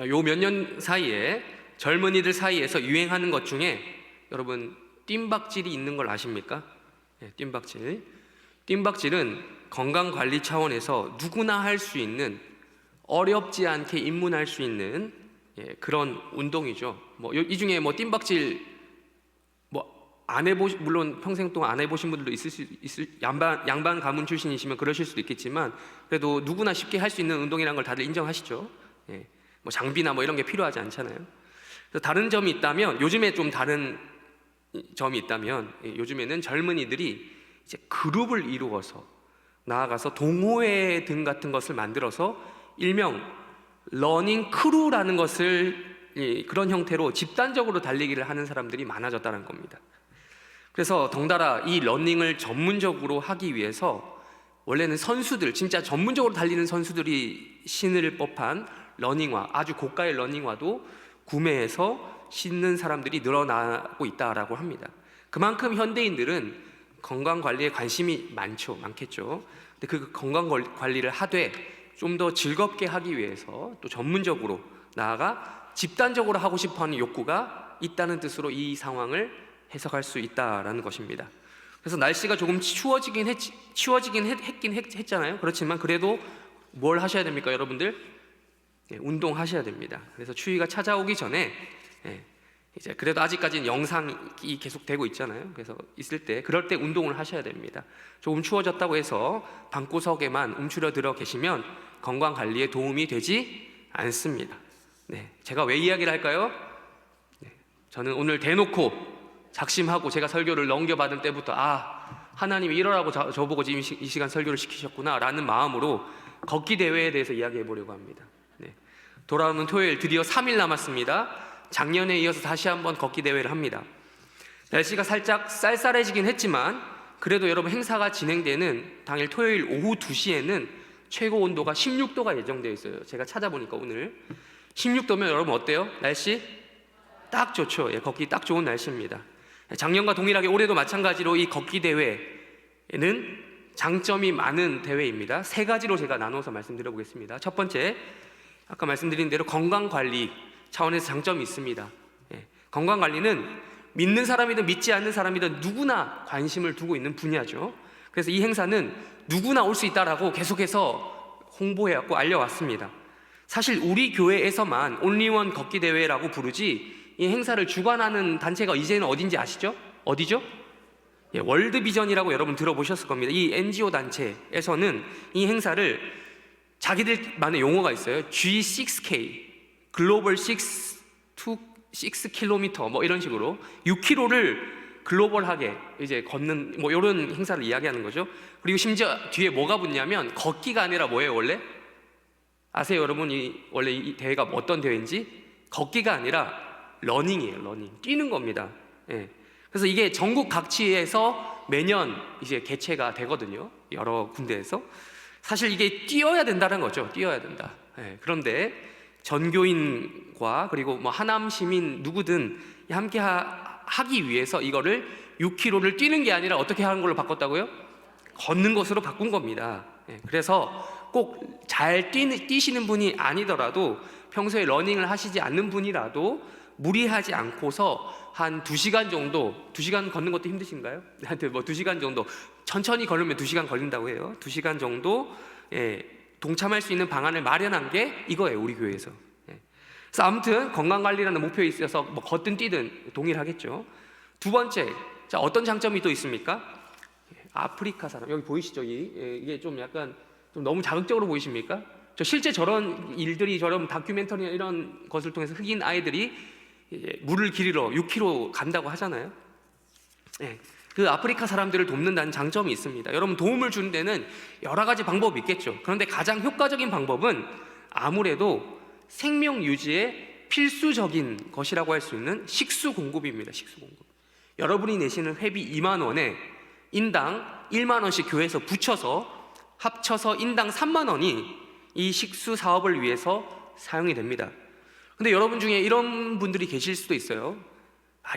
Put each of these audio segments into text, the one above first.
요 몇 년 사이에 젊은이들 사이에서 유행하는 것 중에 여러분 뜀박질이 있는 걸 아십니까? 뜀박질. 뜀박질은 건강관리 차원에서 누구나 할 수 있는, 어렵지 않게 입문할 수 있는 그런 운동이죠. 이 중에 뜀박질 안 물론 평생 동안 안 해보신 분들도 양반 가문 출신이시면 그러실 수도 있겠지만, 그래도 누구나 쉽게 할 수 있는 운동이라는 걸 다들 인정하시죠. 장비나 이런 게 필요하지 않잖아요. 그래서 다른 점이 있다면, 요즘에 좀 다른 점이 있다면, 요즘에는 젊은이들이 이제 그룹을 이루어서 나아가서 동호회 등 같은 것을 만들어서 일명 러닝 크루라는 것을 그런 형태로 집단적으로 달리기를 하는 사람들이 많아졌다는 겁니다. 그래서 덩달아 이 러닝을 전문적으로 하기 위해서 원래는 선수들, 진짜 전문적으로 달리는 선수들이 신을 법한 러닝화, 아주 고가의 러닝화도 구매해서 신는 사람들이 늘어나고 있다라고 합니다. 그만큼 현대인들은 건강관리에 관심이 많겠죠. 근데 그 건강관리를 하되 좀 더 즐겁게 하기 위해서 또 전문적으로 나아가 집단적으로 하고 싶어하는 욕구가 있다는 뜻으로 이 상황을 해석할 수 있다라는 것입니다. 그래서 날씨가 조금 추워지긴 했잖아요. 그렇지만 그래도 뭘 하셔야 됩니까, 여러분들? 운동하셔야 됩니다. 그래서 추위가 찾아오기 전에 이제 그래도 아직까지는 영상이 계속 되고 있잖아요. 그래서 그럴 때 운동을 하셔야 됩니다. 조금 추워졌다고 해서 방구석에만 움츠러들어 계시면 건강 관리에 도움이 되지 않습니다. 제가 왜 이야기를 할까요? 저는 오늘 대놓고 작심하고 제가 설교를 넘겨받을 때부터 하나님이 이러라고 저보고 지금 이 시간 설교를 시키셨구나 라는 마음으로 걷기 대회에 대해서 이야기해 보려고 합니다. 돌아오는 토요일 드디어 3일 남았습니다. 작년에 이어서 다시 한번 걷기 대회를 합니다. 날씨가 살짝 쌀쌀해지긴 했지만 그래도 여러분, 행사가 진행되는 당일 토요일 오후 2시에는 최고 온도가 16도가 예정되어 있어요. 제가 찾아보니까 오늘 16도면 여러분 어때요? 날씨 딱 좋죠. 걷기 딱 좋은 날씨입니다. 작년과 동일하게 올해도 마찬가지로 이 걷기 대회는 장점이 많은 대회입니다. 3가지로 제가 나눠서 말씀드려 보겠습니다. 첫 번째, 아까 말씀드린 대로 건강관리 차원에서 장점이 있습니다. 건강관리는 믿는 사람이든 믿지 않는 사람이든 누구나 관심을 두고 있는 분야죠. 그래서 이 행사는 누구나 올 수 있다라고 계속해서 홍보해왔고 알려왔습니다. 사실 우리 교회에서만 온리원 걷기 대회라고 부르지, 이 행사를 주관하는 단체가 이제는 어딘지 아시죠? 어디죠? 월드비전이라고 여러분 들어보셨을 겁니다. 이 NGO 단체에서는 이 행사를 자기들만의 용어가 있어요. G6K, 글로벌 6km 이런 식으로 6km를 글로벌하게 이제 걷는 이런 행사를 이야기하는 거죠. 그리고 심지어 뒤에 뭐가 붙냐면, 걷기가 아니라 뭐예요 원래? 아세요 여러분? 원래 이 대회가 어떤 대회인지? 걷기가 아니라 러닝이에요. 러닝, 뛰는 겁니다. 그래서 이게 전국 각지에서 매년 이제 개최가 되거든요. 여러 군데에서. 사실 이게 뛰어야 된다는 거죠. 뛰어야 된다. 그런데 전교인과 그리고 하남 시민 누구든 함께 하기 위해서 이거를 6km를 뛰는 게 아니라 어떻게 하는 걸로 바꿨다고요? 걷는 것으로 바꾼 겁니다. 그래서 꼭 잘 뛰시는 분이 아니더라도 평소에 러닝을 하시지 않는 분이라도 무리하지 않고서 한 2시간 정도, 2시간 걷는 것도 힘드신가요? 하여튼 2시간 정도, 천천히 걸으면 2시간 걸린다고 해요. 2시간 정도 동참할 수 있는 방안을 마련한 게 이거예요, 우리 교회에서. 그래서 아무튼 건강관리라는 목표에 있어서 걷든 뛰든 동일하겠죠. 두 번째, 자, 어떤 장점이 또 있습니까? 아프리카 사람, 여기 보이시죠? 이게 좀 약간 좀 너무 자극적으로 보이십니까? 실제 저런 일들이, 저런 다큐멘터리나 이런 것을 통해서 흑인 아이들이 물을 기르러 6km 간다고 하잖아요. 그 아프리카 사람들을 돕는다는 장점이 있습니다. 여러분, 도움을 주는 데는 여러 가지 방법이 있겠죠. 그런데 가장 효과적인 방법은 아무래도 생명 유지에 필수적인 것이라고 할 수 있는 식수 공급입니다. 식수 공급. 여러분이 내시는 회비 2만 원에 인당 1만 원씩 교회에서 붙여서 합쳐서 인당 3만 원이 이 식수 사업을 위해서 사용이 됩니다. 근데 여러분 중에 이런 분들이 계실 수도 있어요.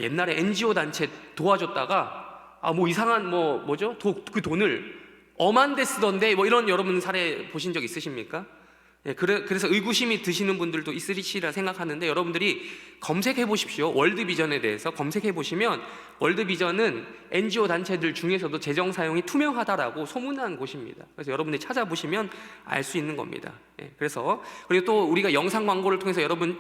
옛날에 NGO 단체 도와줬다가 이상한 그 돈을 엄한 데 쓰던데 이런 여러분 사례 보신 적 있으십니까? 그래서 의구심이 드시는 분들도 있으리라 생각하는데, 여러분들이 검색해 보십시오. 월드비전에 대해서 검색해 보시면 월드비전은 NGO 단체들 중에서도 재정 사용이 투명하다라고 소문난 곳입니다. 그래서 여러분들이 찾아보시면 알 수 있는 겁니다. 그래서 그리고 또 우리가 영상 광고를 통해서 여러분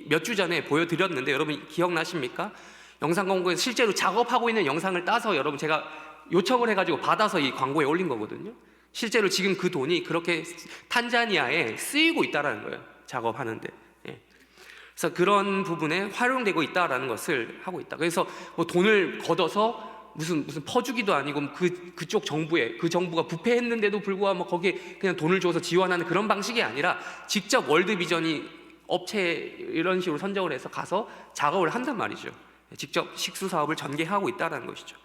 몇 주 전에 보여드렸는데, 여러분 기억나십니까? 영상 광고에서 실제로 작업하고 있는 영상을 따서 여러분 제가 요청을 해가지고 받아서 이 광고에 올린 거거든요. 실제로 지금 그 돈이 그렇게 탄자니아에 쓰이고 있다는 거예요. 작업하는데. 그래서 그런 부분에 활용되고 있다라는 것을 하고 있다. 그래서 뭐 돈을 걷어서 무슨 퍼주기도 아니고 그쪽 정부에, 그 정부가 부패했는데도 불구하고 뭐 거기에 그냥 돈을 줘서 지원하는 그런 방식이 아니라 직접 월드비전이 업체 이런 식으로 선정을 해서 가서 작업을 한단 말이죠. 직접 식수 사업을 전개하고 있다는 것이죠.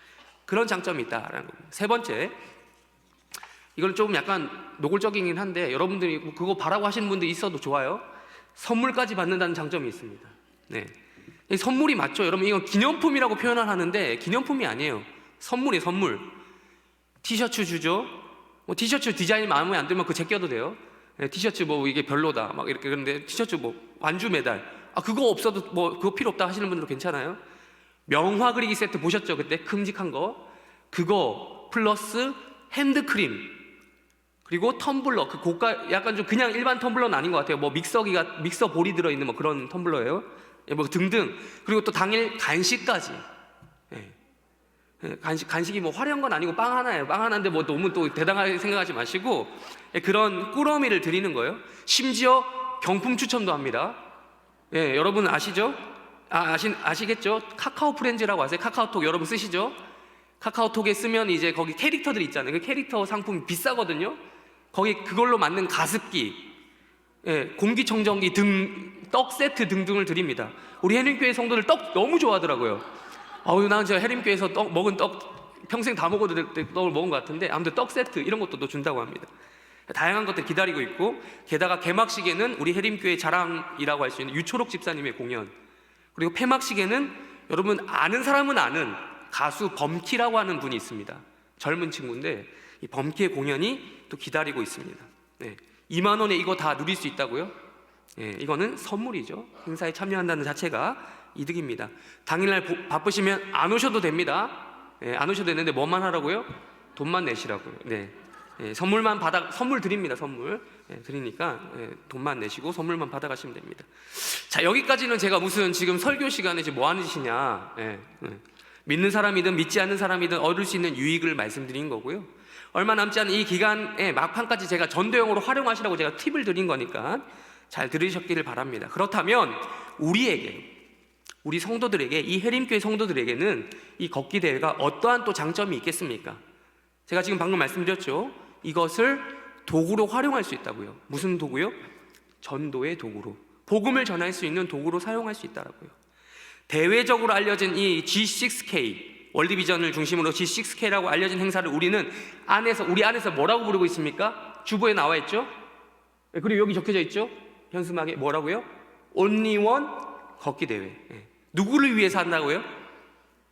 그런 장점이 있다라는 겁니다. 세 번째, 이건 조금 약간 노골적이긴 한데 여러분들이 그거 바라고 하시는 분들이 있어도 좋아요. 선물까지 받는다는 장점이 있습니다. 이 선물이 맞죠? 여러분, 이건 기념품이라고 표현을 하는데 기념품이 아니에요. 선물이에요, 선물. 티셔츠 주죠. 뭐 티셔츠 디자인이 마음에 안 들면 그거 제껴도 돼요. 티셔츠 뭐 이게 별로다 막 이렇게. 그런데 티셔츠 뭐 완주 메달, 그거 없어도 뭐 그거 필요 없다 하시는 분들도 괜찮아요. 명화 그리기 세트 보셨죠? 그때 큼직한 거, 그거 플러스 핸드크림, 그리고 텀블러, 그 고가, 약간 좀 그냥 일반 텀블러는 아닌 것 같아요. 뭐 믹서 볼이 들어있는 뭐 그런 텀블러예요. 뭐 등등. 그리고 또 당일 간식까지. 간식이 뭐 화려한 건 아니고 빵 하나예요. 빵 하나인데 뭐 너무 또 대단하게 생각하지 마시고 그런 꾸러미를 드리는 거예요. 심지어 경품 추첨도 합니다. 여러분 아시죠? 아시겠죠? 카카오 프렌즈라고 아세요? 카카오톡 여러분 쓰시죠? 카카오톡에 쓰면 이제 거기 캐릭터들 있잖아요. 그 캐릭터 상품이 비싸거든요. 거기 그걸로 만든 가습기, 공기청정기 등, 떡 세트 등등을 드립니다. 우리 해림교회 성도들 떡 너무 좋아하더라고요. 나는 제가 해림교회에서 먹은 떡 평생 다 먹어도 될 떡을 먹은 것 같은데, 아무튼 떡 세트 이런 것도 또 준다고 합니다. 다양한 것들 기다리고 있고, 게다가 개막식에는 우리 해림교회 자랑이라고 할 수 있는 유초록 집사님의 공연, 그리고 폐막식에는 여러분 아는 사람은 아는 가수 범키라고 하는 분이 있습니다. 젊은 친구인데 이 범키의 공연이 또 기다리고 있습니다. 2만 원에 이거 다 누릴 수 있다고요? 이거는 선물이죠. 행사에 참여한다는 자체가 이득입니다. 당일날 바쁘시면 안 오셔도 됩니다. 안 오셔도 되는데 뭐만 하라고요? 돈만 내시라고요. 선물 드립니다. 선물 드리니까 돈만 내시고 선물만 받아가시면 됩니다. 자, 여기까지는 제가 무슨 지금 설교 시간에 지금 뭐 하는 짓이냐, 믿는 사람이든 믿지 않는 사람이든 얻을 수 있는 유익을 말씀드린 거고요. 얼마 남지 않은 이 기간에 막판까지 제가 전도용으로 활용하시라고 제가 팁을 드린 거니까 잘 들으셨기를 바랍니다. 그렇다면 우리 성도들에게, 이 해림교회 성도들에게는 이 걷기 대회가 어떠한 또 장점이 있겠습니까? 제가 지금 방금 말씀드렸죠. 이것을 도구로 활용할 수 있다고요. 무슨 도구요? 전도의 도구로, 복음을 전할 수 있는 도구로 사용할 수 있다고요. 대외적으로 알려진 이 G6K, 월드비전을 중심으로 G6K라고 알려진 행사를 우리 안에서 뭐라고 부르고 있습니까? 주보에 나와 있죠? 그리고 여기 적혀져 있죠? 현수막에 뭐라고요? Only One 걷기 대회. 누구를 위해서 한다고요?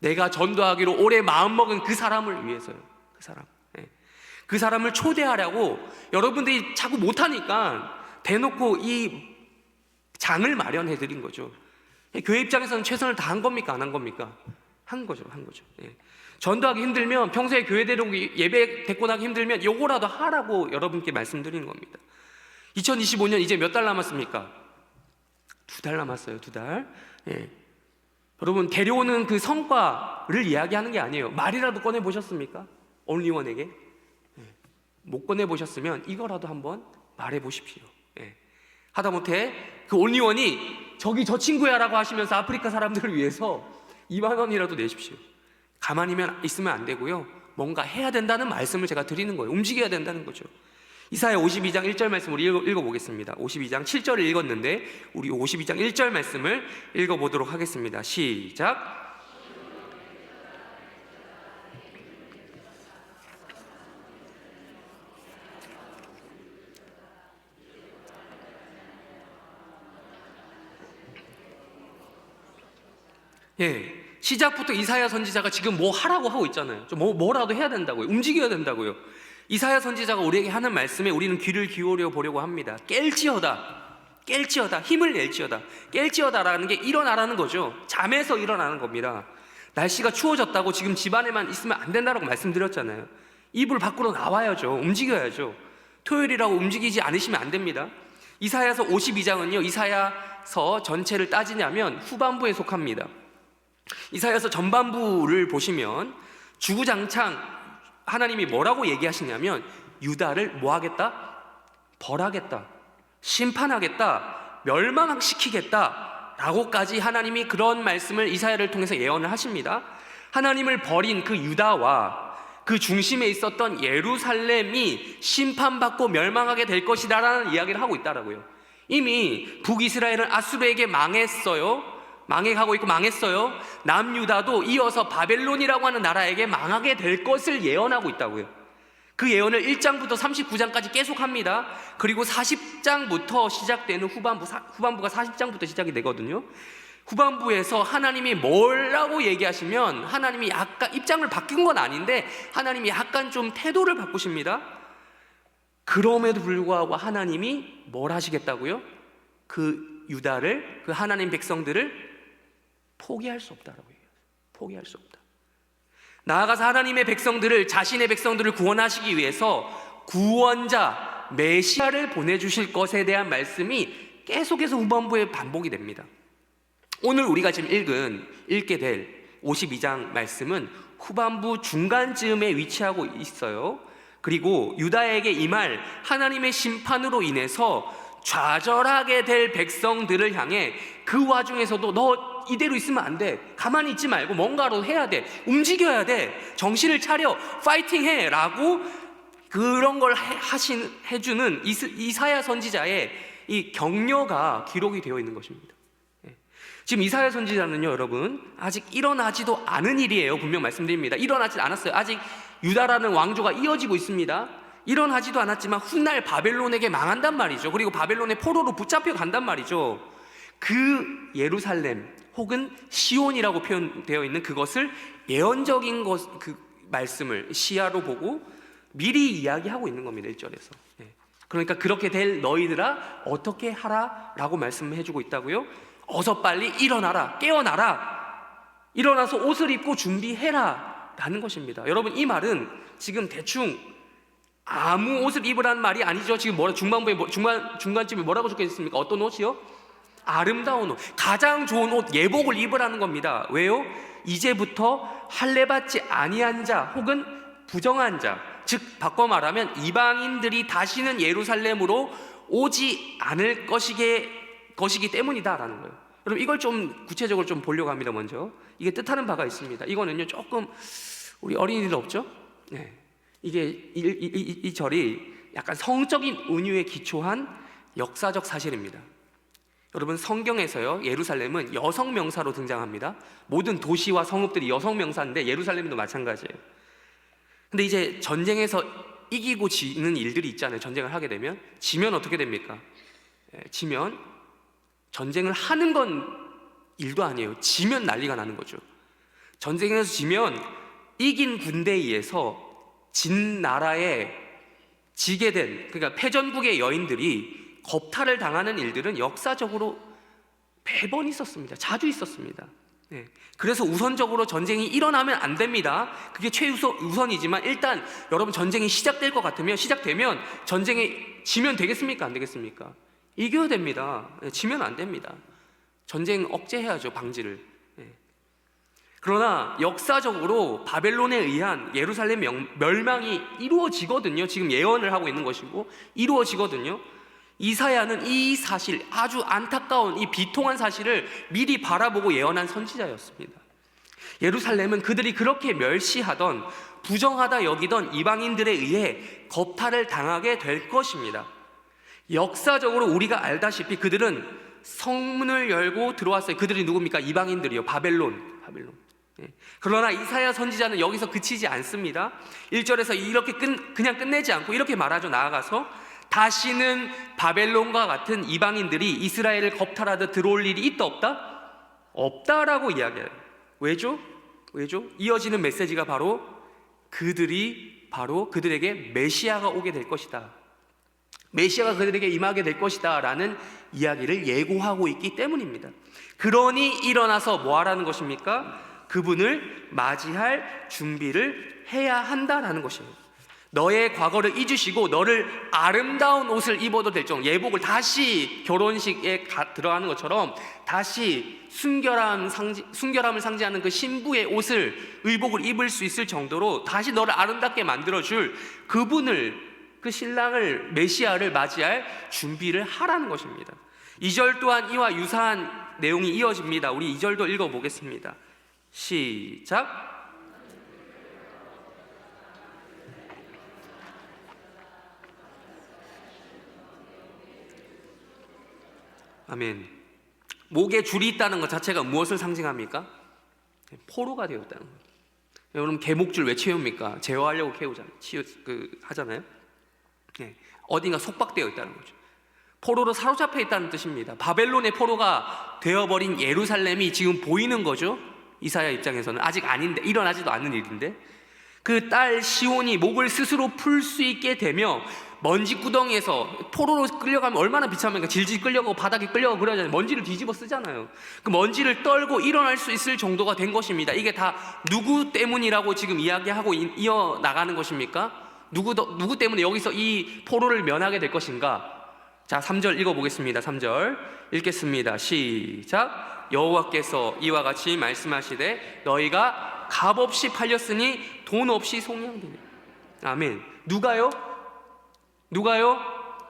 내가 전도하기로 오래 마음먹은 그 사람을 위해서요. 그 사람을 초대하려고 여러분들이 자꾸 못하니까 대놓고 이 장을 마련해 드린 거죠. 교회 입장에서는 최선을 다한 겁니까? 안 한 겁니까? 한 거죠. 전도하기 힘들면, 평소에 교회 데리고 예배 데리고 나기 힘들면 요거라도 하라고 여러분께 말씀드리는 겁니다. 2025년 이제 몇 달 남았습니까? 2달 남았어요. 2달. 여러분, 데려오는 그 성과를 이야기하는 게 아니에요. 말이라도 꺼내보셨습니까? 온리원에게? 못 꺼내보셨으면 이거라도 한번 말해보십시오. 하다못해 그 온리원이 저기 저 친구야 라고 하시면서 아프리카 사람들을 위해서 2만 원이라도 내십시오. 가만히 있으면 안 되고요. 뭔가 해야 된다는 말씀을 제가 드리는 거예요. 움직여야 된다는 거죠. 이사야 52장 1절 말씀을 읽어보겠습니다. 52장 7절을 읽었는데 우리 52장 1절 말씀을 읽어보도록 하겠습니다. 시작. 시작부터 이사야 선지자가 지금 뭐 하라고 하고 있잖아요. 좀 뭐라도 해야 된다고요. 움직여야 된다고요. 이사야 선지자가 우리에게 하는 말씀에 우리는 귀를 기울여 보려고 합니다. 깰지어다, 힘을 낼지어다. 깰지어다라는 게 일어나라는 거죠. 잠에서 일어나는 겁니다. 날씨가 추워졌다고 지금 집 안에만 있으면 안 된다라고 말씀드렸잖아요. 이불 밖으로 나와야죠. 움직여야죠. 토요일이라고 움직이지 않으시면 안 됩니다. 이사야서 52장은요, 이사야서 전체를 따지냐면 후반부에 속합니다. 이사야서 전반부를 보시면 주구장창 하나님이 뭐라고 얘기하시냐면 유다를 뭐 하겠다? 벌하겠다, 심판하겠다, 멸망시키겠다 라고까지 하나님이 그런 말씀을 이사야를 통해서 예언을 하십니다. 하나님을 버린 그 유다와 그 중심에 있었던 예루살렘이 심판받고 멸망하게 될 것이다 라는 이야기를 하고 있다라고요. 이미 북이스라엘은 아수르에게 망해가고 있고 망했어요. 남유다도 이어서 바벨론이라고 하는 나라에게 망하게 될 것을 예언하고 있다고요. 그 예언을 1장부터 39장까지 계속합니다. 그리고 40장부터 시작되는 후반부가 40장부터 시작이 되거든요. 후반부에서 하나님이 뭐라고 얘기하시면 하나님이 약간 입장을 바뀐 건 아닌데 하나님이 약간 좀 태도를 바꾸십니다. 그럼에도 불구하고 하나님이 뭘 하시겠다고요? 그 유다를, 그 하나님 백성들을 포기할 수 없다라고 얘기해요. 포기할 수 없다. 나아가서 하나님의 백성들을, 자신의 백성들을 구원하시기 위해서 구원자 메시아를 보내주실 것에 대한 말씀이 계속해서 후반부에 반복이 됩니다. 오늘 우리가 지금 읽게 될 52장 말씀은 후반부 중간쯤에 위치하고 있어요. 그리고 유다에게 임할 하나님의 심판으로 인해서 좌절하게 될 백성들을 향해 그 와중에서도 너 이대로 있으면 안 돼, 가만히 있지 말고 뭔가로 해야 돼, 움직여야 돼, 정신을 차려, 파이팅해 라고 그런 걸 해주는 이사야 선지자의 이 격려가 기록이 되어 있는 것입니다. 지금 이사야 선지자는요, 여러분, 아직 일어나지도 않은 일이에요. 분명 말씀드립니다. 일어나지 않았어요. 아직 유다라는 왕조가 이어지고 있습니다. 일어나지도 않았지만 훗날 바벨론에게 망한단 말이죠. 그리고 바벨론의 포로로 붙잡혀 간단 말이죠. 그 예루살렘 혹은 시온이라고 표현되어 있는 그것을 예언적인 그 말씀을 시야로 보고 미리 이야기하고 있는 겁니다. 1절에서. 그러니까 그렇게 될 너희들아 어떻게 하라 라고 말씀을 해주고 있다고요. 어서 빨리 일어나라, 깨어나라, 일어나서 옷을 입고 준비해라 라는 것입니다. 여러분, 이 말은 지금 대충 아무 옷을 입으라는 말이 아니죠. 지금 중간쯤에 뭐라고 적혀 있습니까? 어떤 옷이요? 아름다운 옷, 가장 좋은 옷, 예복을 입으라는 겁니다. 왜요? 이제부터 할례받지 아니한 자 혹은 부정한 자, 즉 바꿔 말하면 이방인들이 다시는 예루살렘으로 오지 않을 것이기 때문이다라는 거예요. 여러분, 이걸 좀 구체적으로 좀 보려고 합니다. 먼저 이게 뜻하는 바가 있습니다. 이거는요, 조금 우리 어린이들 없죠? 이게 이 절이 약간 성적인 은유에 기초한 역사적 사실입니다. 여러분, 성경에서요, 예루살렘은 여성 명사로 등장합니다. 모든 도시와 성읍들이 여성 명사인데 예루살렘도 마찬가지예요. 근데 이제 전쟁에서 이기고 지는 일들이 있잖아요. 전쟁을 하게 되면 지면 어떻게 됩니까? 지면 전쟁을 하는 건 일도 아니에요. 지면 난리가 나는 거죠. 전쟁에서 지면 이긴 군대에 의해서 진 나라에 지게 된, 그러니까 패전국의 여인들이 겁탈을 당하는 일들은 역사적으로 매번 있었습니다. 자주 있었습니다. 그래서 우선적으로 전쟁이 일어나면 안 됩니다. 그게 최우선이지만 일단 여러분, 전쟁이 시작되면 전쟁에 지면 되겠습니까? 안 되겠습니까? 이겨야 됩니다. 지면 안 됩니다. 전쟁 억제해야죠, 방지를. 그러나 역사적으로 바벨론에 의한 예루살렘 멸망이 이루어지거든요. 지금 예언을 하고 있는 것이고 이루어지거든요. 이사야는 이 사실, 아주 안타까운 이 비통한 사실을 미리 바라보고 예언한 선지자였습니다. 예루살렘은 그들이 그렇게 멸시하던, 부정하다 여기던 이방인들에 의해 겁탈을 당하게 될 것입니다. 역사적으로 우리가 알다시피 그들은 성문을 열고 들어왔어요. 그들이 누굽니까? 이방인들이요. 바벨론. 그러나 이사야 선지자는 여기서 그치지 않습니다. 1절에서 이렇게 그냥 끝내지 않고 이렇게 말하죠. 나아가서 다시는 바벨론과 같은 이방인들이 이스라엘을 겁탈하듯 들어올 일이 있다 없다? 없다라고 이야기해요. 왜죠? 이어지는 메시지가 바로 그들이 바로 그들에게 메시아가 오게 될 것이다, 메시아가 그들에게 임하게 될 것이다 라는 이야기를 예고하고 있기 때문입니다. 그러니 일어나서 뭐 하라는 것입니까? 그분을 맞이할 준비를 해야 한다라는 것입니다. 너의 과거를 잊으시고 너를 아름다운 옷을 입어도 될 정도, 예복을 다시 결혼식에 들어가는 것처럼 다시 순결함을 상징하는 그 신부의 옷을, 의복을 입을 수 있을 정도로 다시 너를 아름답게 만들어줄 그분을, 그 신랑을, 메시아를 맞이할 준비를 하라는 것입니다. 2절 또한 이와 유사한 내용이 이어집니다. 우리 2절도 읽어보겠습니다. 시작. 아멘. 목에 줄이 있다는 것 자체가 무엇을 상징합니까? 포로가 되었다는 거예요. 여러분, 개목줄 왜 채웁니까? 제어하려고 하잖아요. 네. 어딘가 속박되어 있다는 거죠. 포로로 사로잡혀 있다는 뜻입니다. 바벨론의 포로가 되어버린 예루살렘이 지금 보이는 거죠. 이사야 입장에서는 아직 아닌데, 일어나지도 않는 일인데, 그 딸 시온이 목을 스스로 풀 수 있게 되며 먼지 구덩이에서, 포로로 끌려가면 얼마나 비참합니까? 질질 끌려가고 바닥에 끌려가고 그러잖아요. 먼지를 뒤집어 쓰잖아요. 그 먼지를 떨고 일어날 수 있을 정도가 된 것입니다. 이게 다 누구 때문이라고 지금 이야기하고 이어나가는 것입니까? 누구 때문에 여기서 이 포로를 면하게 될 것인가? 자, 3절 읽어보겠습니다. 3절 읽겠습니다. 시작. 여호와께서 이와 같이 말씀하시되 너희가 값없이 팔렸으니 돈 없이 속량되니. 아멘. 누가요?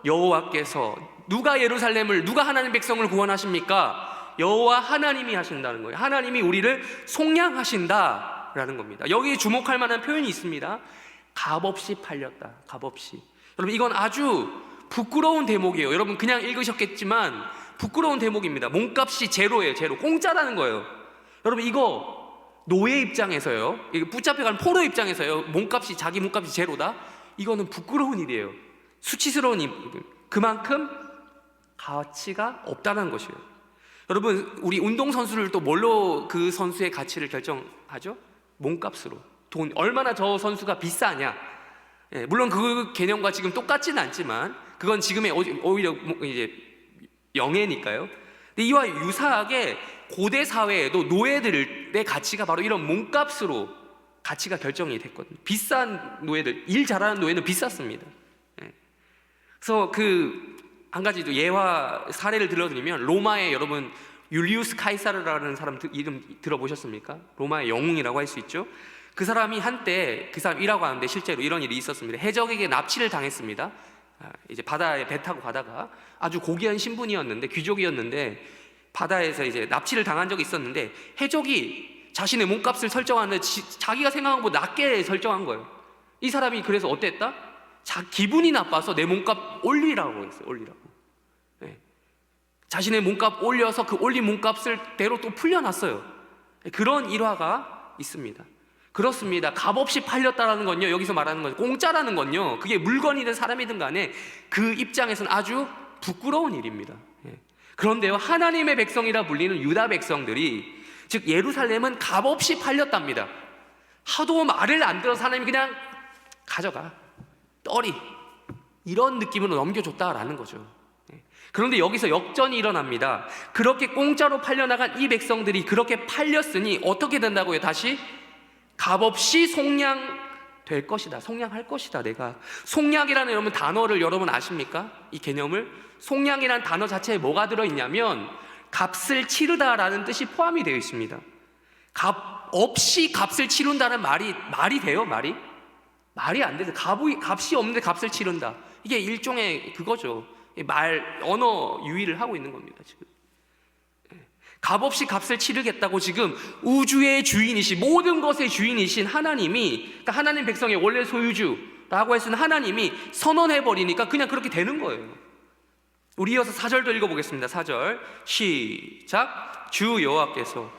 여호와께서. 누가 예루살렘을, 누가 하나님 백성을 구원하십니까? 여호와 하나님이 하신다는 거예요. 하나님이 우리를 속량하신다라는 겁니다. 여기 주목할 만한 표현이 있습니다. 값없이 팔렸다. 값없이. 여러분, 이건 아주 부끄러운 대목이에요. 여러분 그냥 읽으셨겠지만 부끄러운 대목입니다. 몸값이 제로예요. 제로. 공짜라는 거예요. 여러분, 이거 노예 입장에서요, 붙잡혀간 포로 입장에서요, 몸값이, 자기 몸값이 제로다? 이거는 부끄러운 일이에요. 수치스러운 일. 그만큼 가치가 없다는 것이에요. 여러분, 우리 운동선수를 또 뭘로 그 선수의 가치를 결정하죠? 몸값으로. 돈, 얼마나 저 선수가 비싸냐. 예, 물론 그 개념과 지금 똑같지는 않지만 그건 지금의 오히려 이제 영예니까요. 근데 이와 유사하게 고대 사회에도 노예들의 가치가 바로 이런 몸값으로 가치가 결정이 됐거든요. 비싼 노예들, 일 잘하는 노예는 비쌌습니다. 예. 그래서 한 가지 예화 사례를 들려드리면, 로마의, 여러분 율리우스 카이사르라는 사람 이름 들어보셨습니까? 로마의 영웅이라고 할 수 있죠. 그 사람이 한때, 그 사람 일하고 하는데 실제로 이런 일이 있었습니다. 해적에게 납치를 당했습니다. 이제 바다에 배 타고 가다가 아주 고귀한 신분이었는데, 귀족이었는데 바다에서 이제 납치를 당한 적이 있었는데, 해적이 자신의 몸값을 설정하는데 자기가 생각한 것보다 낮게 설정한 거예요. 이 사람이 그래서 어땠다? 기분이 나빠서 내 몸값 올리라고 했어요. 올리라고. 네. 자신의 몸값 올려서 그 올린 몸값을 대로 또 풀려났어요. 그런 일화가 있습니다. 그렇습니다. 값없이 팔렸다라는 건요, 여기서 말하는 거죠, 공짜라는 건요, 그게 물건이든 사람이든 간에 그 입장에서는 아주 부끄러운 일입니다. 그런데요, 하나님의 백성이라 불리는 유다 백성들이, 즉 예루살렘은 값없이 팔렸답니다. 하도 말을 안 들어서 하나님이 그냥 가져가, 떨이, 이런 느낌으로 넘겨줬다라는 거죠. 그런데 여기서 역전이 일어납니다. 그렇게 공짜로 팔려나간 이 백성들이 그렇게 팔렸으니 어떻게 된다고요? 다시 값없이 속량될 것이다. 속량할 것이다. 내가. 속량이라는 여러분 단어를 여러분 아십니까? 이 개념을. 속량이라는 단어 자체에 뭐가 들어있냐면 값을 치르다라는 뜻이 포함이 되어 있습니다. 값 없이 값을 치른다는 말이 돼요? 말이 안 돼서 값이 없는데 값을 치른다. 이게 일종의 그거죠. 언어 유희를 하고 있는 겁니다. 지금 값없이 값을 치르겠다고 지금 우주의 주인이신, 모든 것의 주인이신 하나님이, 그러니까 하나님 백성의 원래 소유주라고 할 수 있는 하나님이 선언해버리니까 그냥 그렇게 되는 거예요. 우리 이어서 4절도 읽어보겠습니다. 4절 시작. 주 여호와께서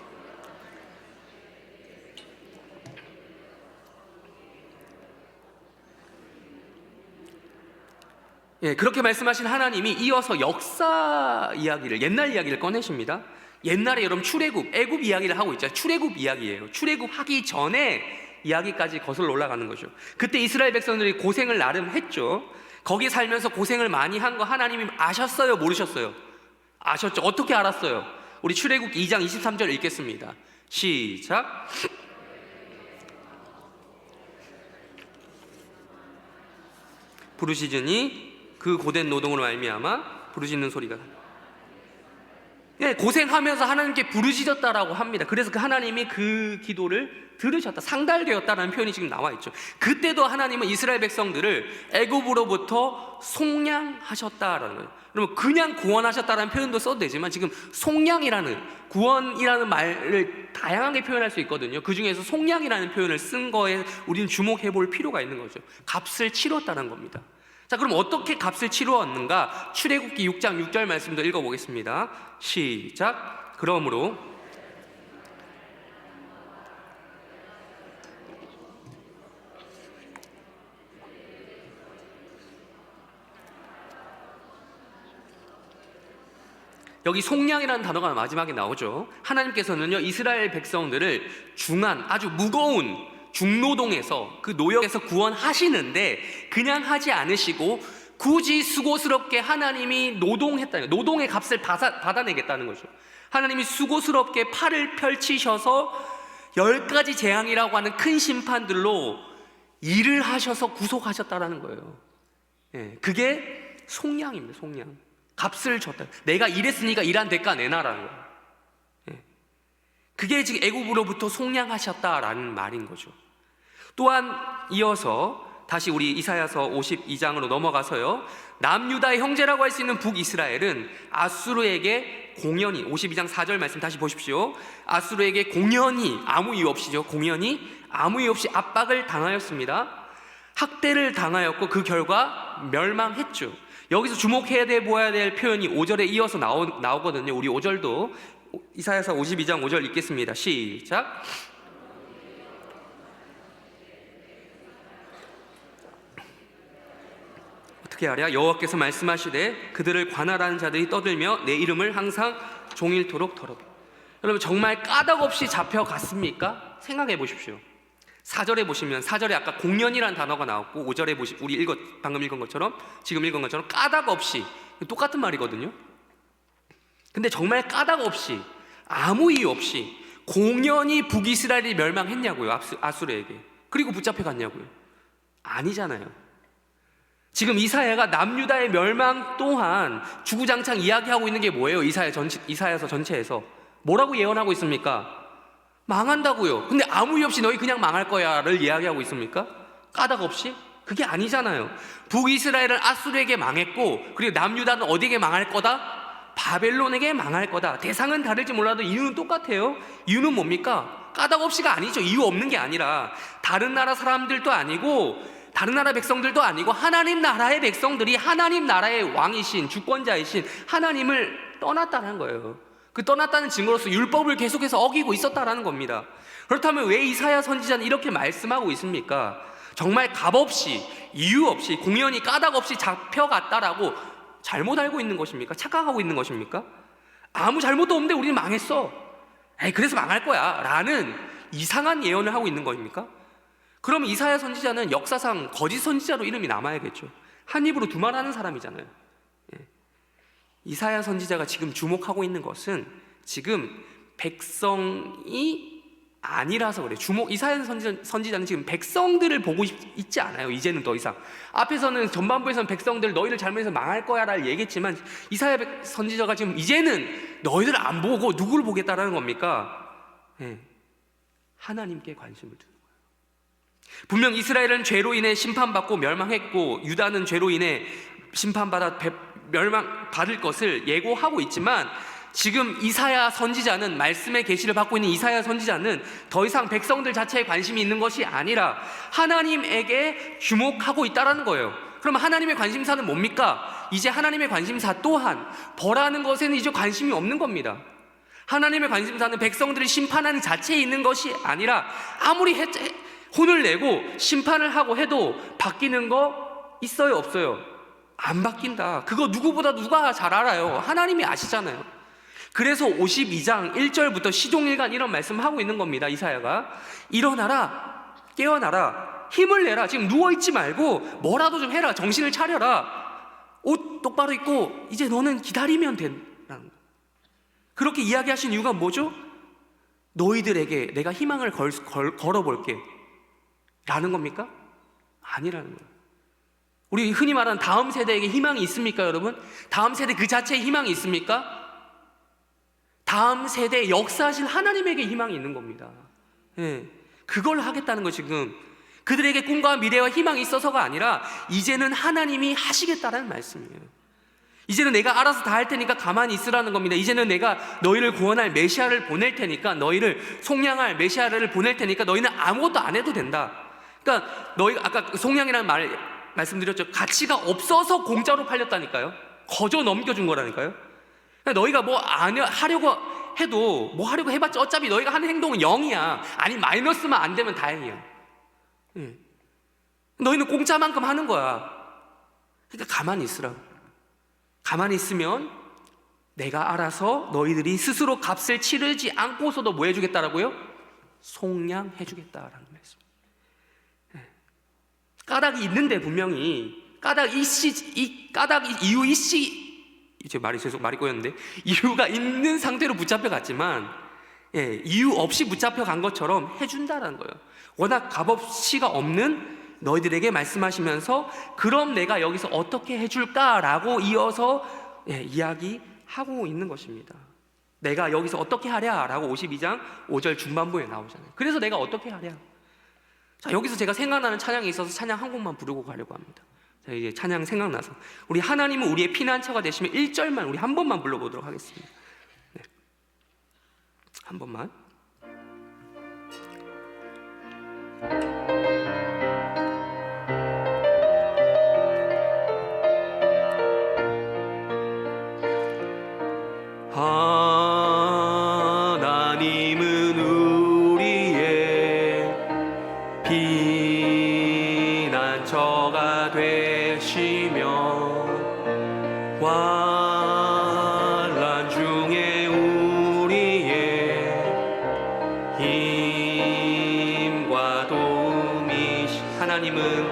그렇게 말씀하신 하나님이 이어서 역사 이야기를, 옛날 이야기를 꺼내십니다. 옛날에 여러분 애굽 이야기를 하고 있잖아요. 출애굽 이야기예요. 출애굽 하기 전에 이야기까지 거슬러 올라가는 거죠. 그때 이스라엘 백성들이 고생을 나름 했죠. 거기 살면서 고생을 많이 한 거 하나님이 아셨어요? 모르셨어요? 아셨죠. 어떻게 알았어요? 우리 출애굽기 2장 23절 읽겠습니다. 시작. 부르시더니 그 고된 노동으로 말미암아 부르짖는 소리가. 예, 고생하면서 하나님께 부르짖었다라고 합니다. 그래서 그 하나님이 그 기도를 들으셨다, 상달되었다라는 표현이 지금 나와 있죠. 그때도 하나님은 이스라엘 백성들을 애굽으로부터 속량하셨다라는 거예요. 그러면 그냥 구원하셨다라는 표현도 써도 되지만 지금 속량이라는, 구원이라는 말을 다양하게 표현할 수 있거든요. 그 중에서 속량이라는 표현을 쓴 거에 우리는 주목해 볼 필요가 있는 거죠. 값을 치렀다는 겁니다. 자, 그럼 어떻게 값을 치루었는가? 출애굽기 6장 6절 말씀도 읽어보겠습니다. 시작. 그러므로 여기 속량이라는 단어가 마지막에 나오죠. 하나님께서는요, 이스라엘 백성들을 중한 아주 무거운 중노동에서, 그 노역에서 구원하시는데 그냥 하지 않으시고 굳이 수고스럽게 하나님이 노동했다는 거예요. 노동의 값을 받아내겠다는 거죠. 하나님이 수고스럽게 팔을 펼치셔서 10가지 재앙이라고 하는 큰 심판들로 일을 하셔서 구속하셨다는 거예요. 예, 그게 속량입니다. 속량. 값을 줬다. 내가 일했으니까 일한 대가 내놔라는 거예요. 예. 그게 지금 애굽으로부터 속량하셨다라는 말인 거죠. 또한 이어서 다시 우리 이사야서 52장으로 넘어가서요, 남유다의 형제라고 할 수 있는 북이스라엘은 아수르에게 공연히, 52장 4절 말씀 다시 보십시오. 아수르에게 공연히, 아무 이유 없이죠, 공연히 아무 이유 없이 압박을 당하였습니다. 학대를 당하였고 그 결과 멸망했죠. 여기서 주목해야 돼 보아야 될 표현이 5절에 이어서 나오거든요. 우리 5절도 이사야서 52장 5절 읽겠습니다. 시작. 어떻게 하랴? 여호와께서 말씀하시되 그들을 관할하는 자들이 떠들며 내 이름을 항상 종일토록 털어. 여러분, 정말 까닭없이 잡혀갔습니까? 생각해 보십시오. 4절에 보시면, 4절에 아까 공연이라는 단어가 나왔고 5절에 우리 방금 읽은 것처럼, 지금 읽은 것처럼 까닭없이, 똑같은 말이거든요. 근데 정말 까닭없이, 아무 이유 없이 공연히 북이스라엘이 멸망했냐고요, 아수르에게. 그리고 붙잡혀갔냐고요. 아니잖아요. 지금 이사야가 남유다의 멸망 또한 주구장창 이야기하고 있는 게 뭐예요? 이사야서 전체에서 뭐라고 예언하고 있습니까? 망한다고요. 근데 아무 이유 없이 너희 그냥 망할 거야를 이야기하고 있습니까? 까닭 없이? 그게 아니잖아요. 북이스라엘은 아수르에게 망했고, 그리고 남유다는 어디에게 망할 거다? 바벨론에게 망할 거다. 대상은 다를지 몰라도 이유는 똑같아요. 이유는 뭡니까? 까닭 없이가 아니죠. 이유 없는 게 아니라 다른 나라 사람들도 아니고 다른 나라 백성들도 아니고 하나님 나라의 백성들이 하나님 나라의 왕이신, 주권자이신 하나님을 떠났다는 거예요. 그 떠났다는 증거로서 율법을 계속해서 어기고 있었다라는 겁니다. 그렇다면 왜 이사야 선지자는 이렇게 말씀하고 있습니까? 정말 값없이, 이유 없이, 공연히 까닭 없이 잡혀갔다라고 잘못 알고 있는 것입니까? 착각하고 있는 것입니까? 아무 잘못도 없는데 우리는 망했어, 그래서 망할 거야 라는 이상한 예언을 하고 있는 것입니까? 그럼 이사야 선지자는 역사상 거짓 선지자로 이름이 남아야겠죠. 한 입으로 두 말 하는 사람이잖아요. 이사야 선지자가 지금 주목하고 있는 것은 지금 백성이 아니라서 그래요. 이사야 선지자는 지금 백성들을 보고 있지 않아요. 이제는 더 이상. 앞에서는 전반부에서는 백성들 너희를 잘못해서 망할 거야 라를 얘기했지만, 이사야 선지자가 지금 이제는 너희들 안 보고 누구를 보겠다라는 겁니까? 하나님께 관심을 두는 거예요. 분명 이스라엘은 죄로 인해 심판받고 멸망했고 유다는 죄로 인해 심판받아 멸망받을 것을 예고하고 있지만, 지금 이사야 선지자는, 말씀의 계시를 받고 있는 이사야 선지자는 더 이상 백성들 자체에 관심이 있는 것이 아니라 하나님에게 주목하고 있다는 거예요. 그럼 하나님의 관심사는 뭡니까? 이제 하나님의 관심사 또한 벌하는 것에는 이제 관심이 없는 겁니다. 하나님의 관심사는 백성들을 심판하는 자체에 있는 것이 아니라, 아무리 혼을 내고 심판을 하고 해도 바뀌는 거 있어요, 없어요? 안 바뀐다. 그거 누구보다 누가 잘 알아요? 하나님이 아시잖아요. 그래서 52장 1절부터 시종일관 이런 말씀을 하고 있는 겁니다. 이사야가 일어나라, 깨어나라. 힘을 내라. 지금 누워있지 말고 뭐라도 좀 해라. 정신을 차려라. 옷 똑바로 입고 이제 너는 기다리면 된다는 거예요. 그렇게 이야기하신 이유가 뭐죠? 너희들에게 내가 희망을 걸어볼게 라는 겁니까? 아니라는 거예요. 우리 흔히 말하는 다음 세대에게 희망이 있습니까, 여러분? 다음 세대 그 자체에 희망이 있습니까? 다음 세대에 역사하실 하나님에게 희망이 있는 겁니다. 예, 그걸 하겠다는 거. 지금 그들에게 꿈과 미래와 희망이 있어서가 아니라 이제는 하나님이 하시겠다라는 말씀이에요. 이제는 내가 알아서 다 할 테니까 가만히 있으라는 겁니다. 이제는 내가 너희를 구원할 메시아를 보낼 테니까, 너희를 속량할 메시아를 보낼 테니까 너희는 아무것도 안 해도 된다. 그러니까 너희가 아까 속량이라는 말씀드렸죠. 가치가 없어서 공짜로 팔렸다니까요. 거저 넘겨준 거라니까요. 그러니까 너희가 뭐 하려고 해도 뭐 하려고 해봤자 어차피 너희가 하는 행동은 0이야. 아니 마이너스만 안 되면 다행이야. 너희는 공짜만큼 하는 거야. 그러니까 가만히 있으라. 가만히 있으면 내가 알아서 너희들이 스스로 값을 치르지 않고서도 뭐 해주겠다라고요? 속량해 주겠다라는 말씀. 까닭이 있는데 분명히 까닭 이유 이제 말이 꼬였는데 이유가 있는 상태로 붙잡혀 갔지만 이유 없이 붙잡혀 간 것처럼 해준다라는 거예요. 워낙 값어치가 없는 너희들에게 말씀하시면서 그럼 내가 여기서 어떻게 해줄까라고 이어서 이야기하고 있는 것입니다. 내가 여기서 어떻게 하랴라고 52장 5절 중반부에 나오잖아요. 그래서 내가 어떻게 하랴. 자, 여기서 제가 생각나는 찬양이 있어서 찬양 한 곡만 부르고 가려고 합니다. 자, 이제 찬양 생각나서 우리 하나님은 우리의 피난처가 되시면 1절만 우리 한 번만 불러보도록 하겠습니다. 네. 한 번만. 하나님은 우리의 피난처가 되시며 환난 중에 우리의 힘과 도움이시. 하나님은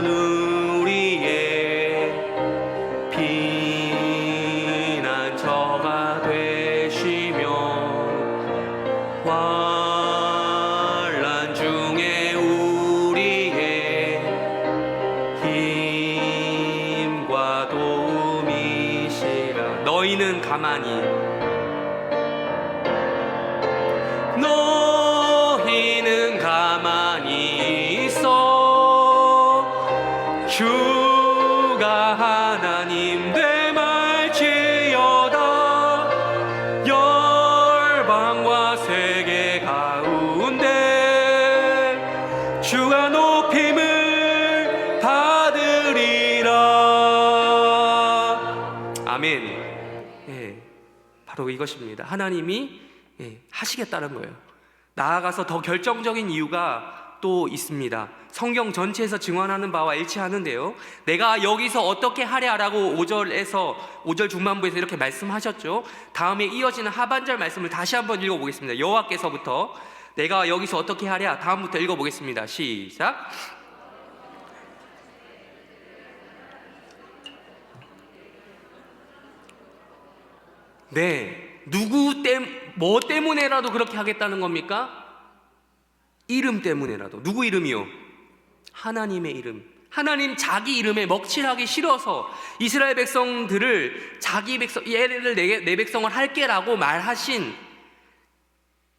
우리의 피난처가 되시며 환난 중에 우리의 힘과 도움이시라. 너희는 가만히 있어 주가 하나님 되말지어다. 열방과 세계 가운데 주가 높임을 받으리라. 아멘. 바로 이것입니다. 하나님이 하시겠다는 거예요. 나아가서 더 결정적인 이유가 또 있습니다. 성경 전체에서 증언하는 바와 일치하는데요, 내가 여기서 어떻게 하랴라고 5절 중반부에서 이렇게 말씀하셨죠. 다음에 이어지는 하반절 말씀을 다시 한번 읽어보겠습니다. 여호와께서부터 내가 여기서 어떻게 하랴, 다음부터 읽어보겠습니다. 시작. 네, 뭐 때문에라도 그렇게 하겠다는 겁니까? 이름 때문에라도. 누구 이름이요? 하나님의 이름. 하나님 자기 이름에 먹칠하기 싫어서 이스라엘 백성들을 얘를 내 백성을 할게라고 말하신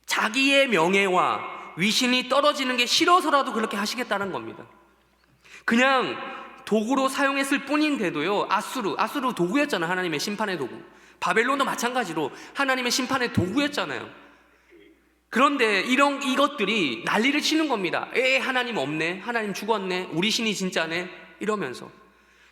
자기의 명예와 위신이 떨어지는 게 싫어서라도 그렇게 하시겠다는 겁니다. 그냥 도구로 사용했을 뿐인데도요, 아수르 도구였잖아요. 하나님의 심판의 도구. 바벨론도 마찬가지로 하나님의 심판의 도구였잖아요. 그런데 이것들이 난리를 치는 겁니다. 하나님 없네, 하나님 죽었네, 우리 신이 진짜네, 이러면서.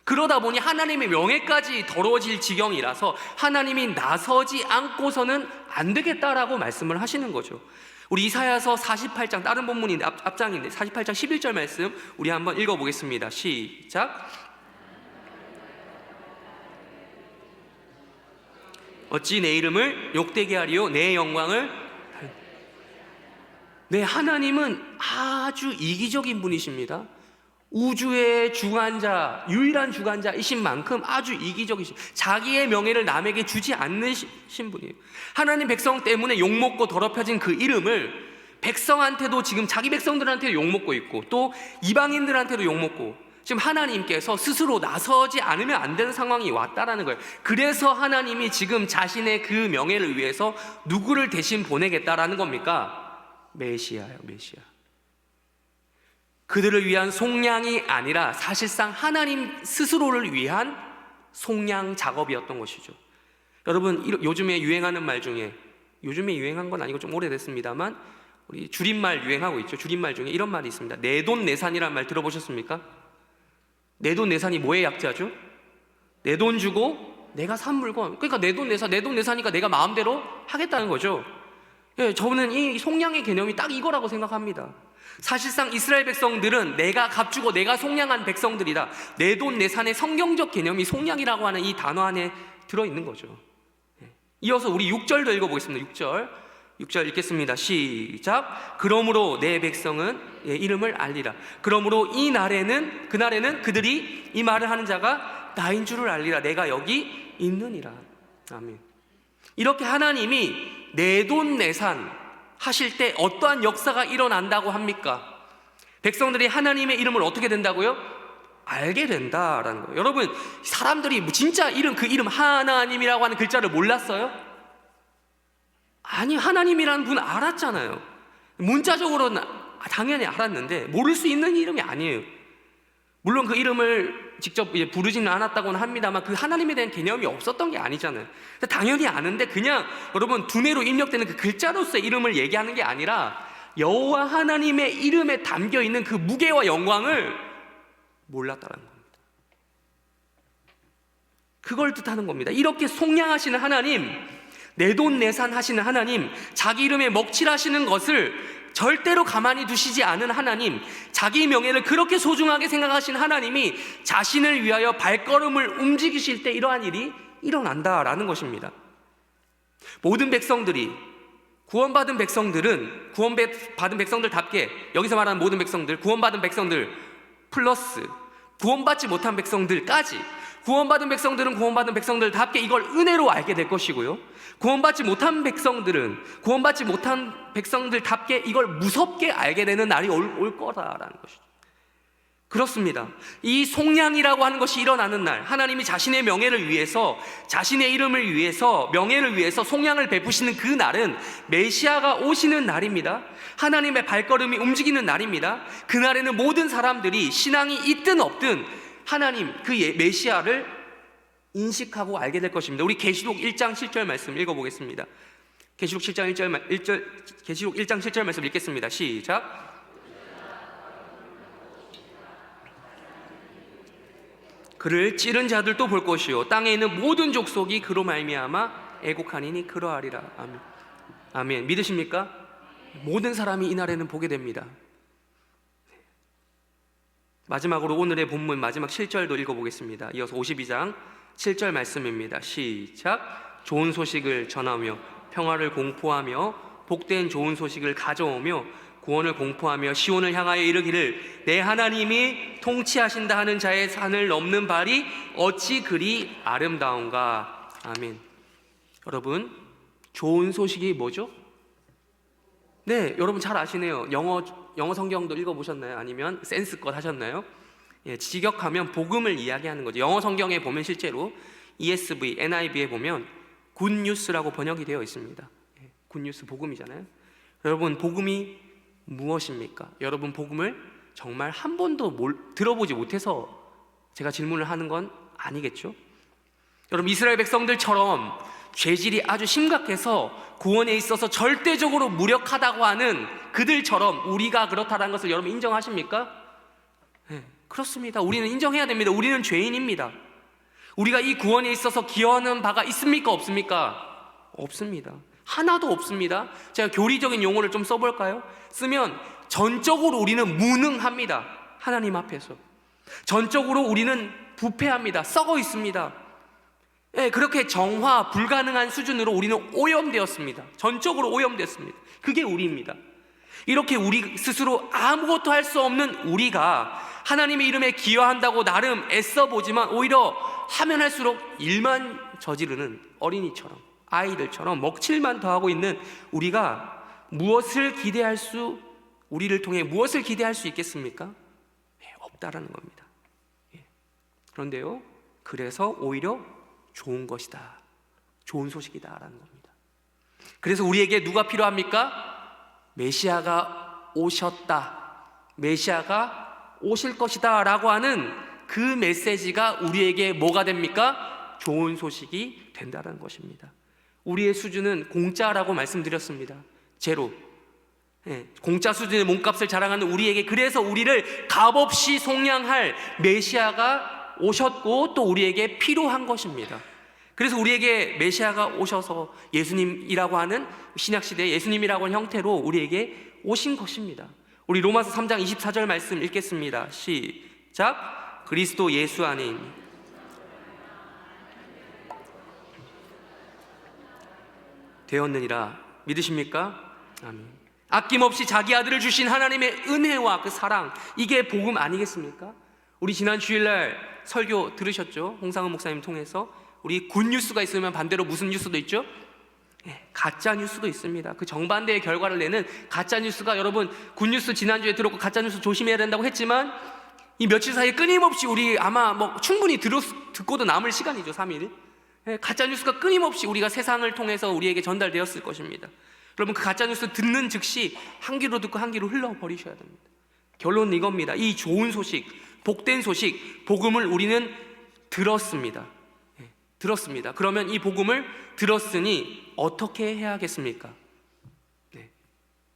그러다 보니 하나님의 명예까지 더러워질 지경이라서 하나님이 나서지 않고서는 안 되겠다라고 말씀을 하시는 거죠. 우리 이사야서 48장, 다른 본문인데 앞장인데 48장 11절 말씀 우리 한번 읽어보겠습니다. 시작. 어찌 내 이름을 욕되게 하리요, 내 영광을 네, 하나님은 아주 이기적인 분이십니다. 우주의 주관자, 유일한 주관자이신 만큼 아주 이기적이신, 자기의 명예를 남에게 주지 않으신 분이에요. 하나님 백성 때문에 욕먹고 더럽혀진 그 이름을 백성한테도, 지금 자기 백성들한테도 욕먹고 있고 또 이방인들한테도 욕먹고, 지금 하나님께서 스스로 나서지 않으면 안 되는 상황이 왔다라는 거예요. 그래서 하나님이 지금 자신의 그 명예를 위해서 누구를 대신 보내겠다라는 겁니까? 메시아예요, 메시아. 그들을 위한 속량이 아니라 사실상 하나님 스스로를 위한 속량 작업이었던 것이죠. 여러분, 요즘에 유행하는 말 중에, 요즘에 유행한 건 아니고 좀 오래됐습니다만 우리 줄임말 유행하고 있죠. 줄임말 중에 이런 말이 있습니다. 내돈내산이라는 말 들어보셨습니까? 내돈내산이 뭐의 약자죠? 내 돈 주고 내가 산 물건, 그러니까 내돈내산이니까 내가 마음대로 하겠다는 거죠. 예, 저는 이 속량의 개념이 딱 이거라고 생각합니다. 사실상 이스라엘 백성들은 내가 값주고 내가 속량한 백성들이다. 내돈내산의 성경적 개념이 속량이라고 하는 이 단어 안에 들어있는 거죠. 이어서 우리 6절도 읽어보겠습니다. 6절 읽겠습니다. 시작. 그러므로 내 백성은 이름을 알리라. 그러므로 그날에는 그들이 이 말을 하는 자가 나인 줄을 알리라. 내가 여기 있느니라. 아멘. 이렇게 하나님이 내돈내산 하실 때 어떠한 역사가 일어난다고 합니까? 백성들이 하나님의 이름을 어떻게 된다고요? 알게 된다라는 거예요. 여러분, 사람들이 진짜 그 이름 하나님이라고 하는 글자를 몰랐어요? 아니, 하나님이라는 분 알았잖아요. 문자적으로는 당연히 알았는데 모를 수 있는 이름이 아니에요. 물론 그 이름을 직접 부르지는 않았다고는 합니다만 그 하나님에 대한 개념이 없었던 게 아니잖아요. 당연히 아는데 그냥 여러분 두뇌로 입력되는 그 글자로서의 이름을 얘기하는 게 아니라 여호와 하나님의 이름에 담겨있는 그 무게와 영광을 몰랐다는 겁니다. 그걸 뜻하는 겁니다. 이렇게 속량하시는 하나님, 내돈내산 하시는 하나님, 자기 이름에 먹칠하시는 것을 절대로 가만히 두시지 않은 하나님, 자기 명예를 그렇게 소중하게 생각하신 하나님이 자신을 위하여 발걸음을 움직이실 때 이러한 일이 일어난다라는 것입니다. 모든 백성들이, 구원받은 백성들답게, 여기서 말하는 모든 백성들, 구원받은 백성들 플러스 구원받지 못한 백성들까지, 구원받은 백성들은 구원받은 백성들답게 이걸 은혜로 알게 될 것이고요, 구원받지 못한 백성들답게 이걸 무섭게 알게 되는 날이 올 거다라는 것이죠. 그렇습니다. 이 속량이라고 하는 것이 일어나는 날, 하나님이 자신의 명예를 위해서, 자신의 이름을 위해서, 명예를 위해서 속량을 베푸시는 그 날은 메시아가 오시는 날입니다. 하나님의 발걸음이 움직이는 날입니다. 그날에는 모든 사람들이 신앙이 있든 없든 하나님, 그 메시아를 인식하고 알게 될 것입니다. 우리 계시록 1장 7절 말씀 읽어보겠습니다. 계시록 1장 7절 말씀 읽겠습니다. 시작. 그를 찌른 자들도 볼 것이요 땅에 있는 모든 족속이 그로 말미암아 애곡하니니 그러하리라. 아멘. 아멘. 믿으십니까? 모든 사람이 이날에는 보게 됩니다. 마지막으로 오늘의 본문 마지막 7절도 읽어보겠습니다. 이어서 52장 7절 말씀입니다. 시작. 좋은 소식을 전하며 평화를 공포하며 복된 좋은 소식을 가져오며 구원을 공포하며 시온을 향하여 이르기를 내 하나님이 통치하신다 하는 자의 산을 넘는 발이 어찌 그리 아름다운가. 아멘. 여러분, 좋은 소식이 뭐죠? 네, 여러분 잘 아시네요. 영어 성경도 읽어보셨나요? 아니면 센스껏 하셨나요? 예, 직역하면 복음을 이야기하는 거죠. 영어 성경에 보면 실제로 ESV, NIV에 보면 굿뉴스라고 번역이 되어 있습니다. 예, 굿뉴스 복음이잖아요. 여러분, 복음이 무엇입니까? 여러분, 복음을 정말 한 번도 들어보지 못해서 제가 질문을 하는 건 아니겠죠? 여러분, 이스라엘 백성들처럼 죄질이 아주 심각해서 구원에 있어서 절대적으로 무력하다고 하는 그들처럼 우리가 그렇다는 것을 여러분 인정하십니까? 네, 그렇습니다. 우리는 인정해야 됩니다. 우리는 죄인입니다. 우리가 이 구원에 있어서 기여하는 바가 있습니까? 없습니까? 없습니다. 하나도 없습니다. 제가 교리적인 용어를 좀 써볼까요? 쓰면 전적으로 우리는 무능합니다. 하나님 앞에서 전적으로 우리는 부패합니다. 썩어 있습니다. 예, 그렇게 정화 불가능한 수준으로 우리는 오염되었습니다. 전적으로 오염되었습니다. 그게 우리입니다. 이렇게 우리 스스로 아무것도 할 수 없는 우리가 하나님의 이름에 기여한다고 나름 애써 보지만 오히려 하면 할수록 일만 저지르는 어린이처럼, 아이들처럼 먹칠만 더하고 있는 우리가 우리를 통해 무엇을 기대할 수 있겠습니까? 없다라는 겁니다. 그런데요, 그래서 오히려 좋은 것이다, 좋은 소식이다라는 겁니다. 그래서 우리에게 누가 필요합니까? 메시아가 오셨다, 메시아가 오실 것이다 라고 하는 그 메시지가 우리에게 뭐가 됩니까? 좋은 소식이 된다는 것입니다. 우리의 수준은 공짜라고 말씀드렸습니다. 제로. 공짜 수준의 몸값을 자랑하는 우리에게, 그래서 우리를 값없이 속량할 메시아가 오셨고 또 우리에게 필요한 것입니다. 그래서 우리에게 메시아가 오셔서 예수님이라고 하는, 신약시대에 예수님이라고 하는 형태로 우리에게 오신 것입니다. 우리 로마서 3장 24절 말씀 읽겠습니다. 시작. 그리스도 예수 안에 되었느니라. 믿으십니까? 아멘. 아낌없이 자기 아들을 주신 하나님의 은혜와 그 사랑, 이게 복음 아니겠습니까? 우리 지난 주일날 설교 들으셨죠? 홍상은 목사님 통해서 우리 굿뉴스가 있으면 반대로 무슨 뉴스도 있죠? 가짜 뉴스도 있습니다. 그 정반대의 결과를 내는 가짜 뉴스가, 여러분 굿뉴스 지난주에 들었고 가짜 뉴스 조심해야 된다고 했지만 이 며칠 사이에 끊임없이 우리 아마 충분히 듣고도 남을 시간이죠. 3일. 가짜 뉴스가 끊임없이 우리가 세상을 통해서 우리에게 전달되었을 것입니다. 여러분 그 가짜 뉴스 듣는 즉시 한 귀로 듣고 한 귀로 흘러버리셔야 됩니다. 결론은 이겁니다. 이 좋은 소식, 복된 소식, 복음을 우리는 들었습니다. 들었습니다. 그러면 이 복음을 들었으니 어떻게 해야겠습니까?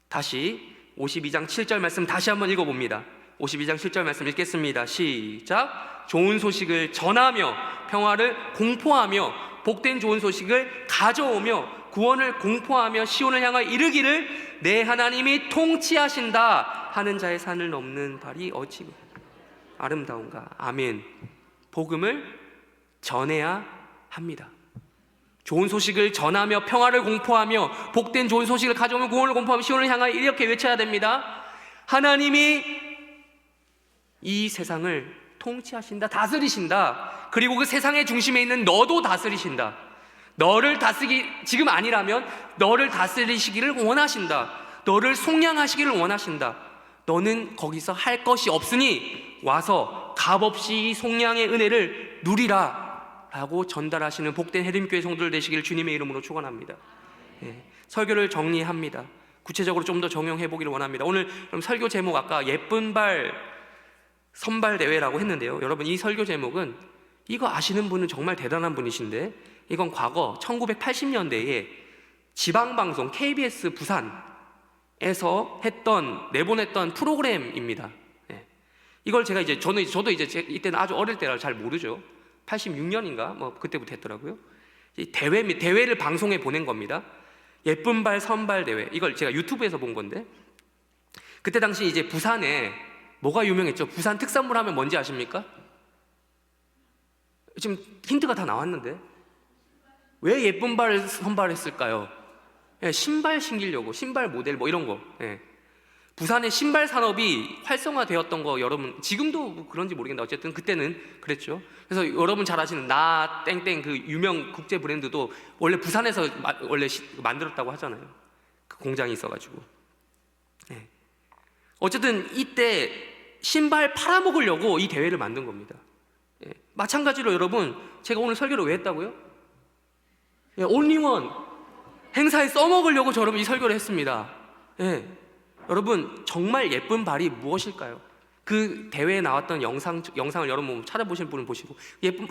다시 52장 7절 말씀 다시 한번 읽어봅니다. 52장 7절 말씀 읽겠습니다. 시작. 좋은 소식을 전하며 평화를 공포하며 복된 좋은 소식을 가져오며 구원을 공포하며 시온을 향하여 이르기를 내 하나님이 통치하신다 하는 자의 산을 넘는 발이 어찌 아름다운가. 아멘. 복음을 전해야 합니다. 좋은 소식을 전하며 평화를 공포하며 복된 좋은 소식을 가져오며 구원을 공포하며 시온을 향하여 이렇게 외쳐야 됩니다. 하나님이 이 세상을 통치하신다, 다스리신다. 그리고 그 세상의 중심에 있는 너도 다스리신다. 너를 지금 아니라면 너를 다스리시기를 원하신다. 너를 속량하시기를 원하신다. 너는 거기서 할 것이 없으니 와서 값없이 이 속량의 은혜를 누리라 라고 전달하시는 복된 해림교회 성도들 되시길 주님의 이름으로 축원합니다. 설교를 정리합니다. 구체적으로 좀 더 적용해 보기를 원합니다. 오늘 그럼 설교 제목 아까 예쁜 발 선발 대회라고 했는데요. 여러분 이 설교 제목은, 이거 아시는 분은 정말 대단한 분이신데, 이건 과거 1980년대에 지방방송 KBS 부산에서 내보냈던 프로그램입니다. 이걸 제가 저도 이때는 아주 어릴 때라 잘 모르죠. 86년인가 그때부터 했더라고요. 대회를 방송에 보낸 겁니다. 예쁜 발 선발 대회. 이걸 제가 유튜브에서 본 건데, 그때 당시 이제 부산에 뭐가 유명했죠? 부산 특산물 하면 뭔지 아십니까? 지금 힌트가 다 나왔는데 왜 예쁜 발 선발했을까요? 신발 신기려고, 신발 모델 이런 거. 부산의 신발 산업이 활성화되었던 거 여러분 지금도 그런지 모르겠는데 어쨌든 그때는 그랬죠. 그래서 여러분 잘 아시는 나 땡땡 그 유명 국제 브랜드도 원래 부산에서 원래 만들었다고 하잖아요. 그 공장이 있어가지고. 어쨌든 이때 신발 팔아먹으려고 이 대회를 만든 겁니다. 마찬가지로 여러분 제가 오늘 설교를 왜 했다고요? 올리원 행사에 써먹으려고 여러분 이 설교를 했습니다. 여러분 정말 예쁜 발이 무엇일까요? 그 대회에 나왔던 영상을 여러분 찾아보실 분은 보시고